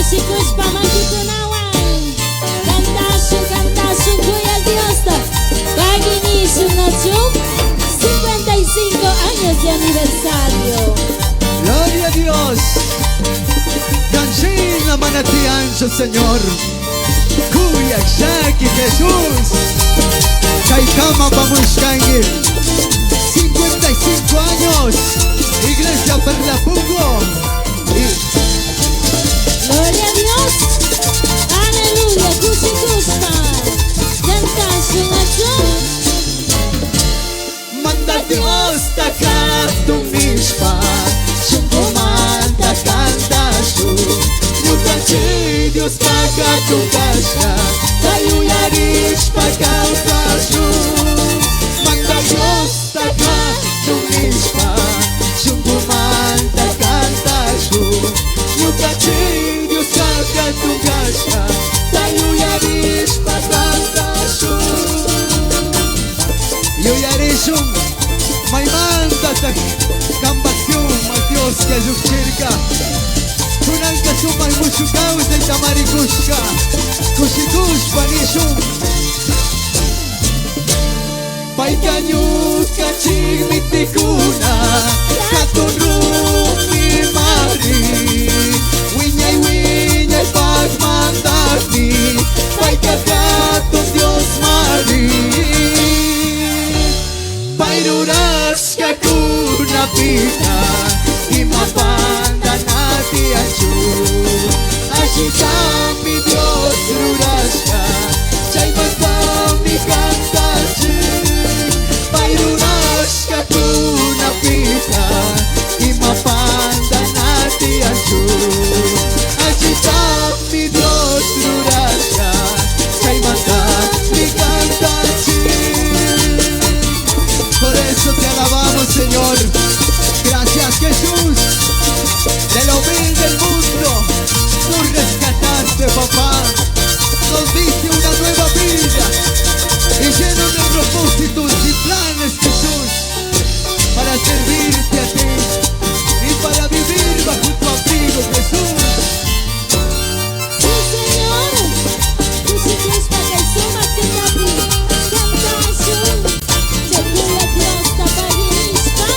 Kusikus pamagitunawan. Cantasun Kuya Diosta. Pagi ni Sunatsum, 55 años de aniversario. Gloria a Dios. Cansin na manatian sa Señor. Kuya Shaki Jesús. Kay kama pamuskangin. 55 años. Iglesia Perlapungo. Gloria a Dios. Aleluya. Kusikuspa. Cantasun Natsum. Manda Dios takat tumispa. Sungkumanta kanta su. Yukanchi Dios takat tugasya. Tayo yaris pagkauta su. Manda Dios takat tumispa. Sungkumanta kanta su. Yukanchi Dios takat tugasya. Tayo yaris pagkauta su. Yo yarisum may manda tak kambasyum may Dios que yukchirka. Kunan ka sumay musukaw sa tamarikushka. Kusikush panisum. Paikanyut kachig mitikuna. Katunrung ni Mari. Winyay pagmandagni. Paikakatong Dios Mari. Pairuras ka kuna pita. Imapanda nati asu. Asitang mi Dios ruras ka. Chay magpami kantasu. Pairuras ka kuna pita. Imapanda nati asu. Asitang mi Dios ruras ka. Chay magpami kantasu. Por eso te alabamos, Señor. Gracias, Jesús. De lo vil del mundo, tú rescataste, papá. Nos diste una nueva vida y lleno de propósitos y planes, Jesús, para servirte a ti y para vivir bajo tu abrigo, Jesús. Sí, Señor. Kusikuspa kay sumakitabi. Cantasun. Kay Kuya Diosta paginispa.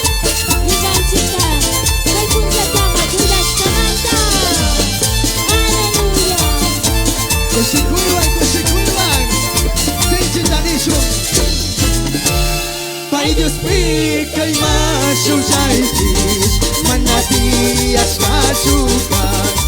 Liganchika. Kay Kuya Madulas Kamanta. Aleluya. Kusikuiwan. Sensitanishum. Pai Dios pica y macho jaitis. Manatias kachukan.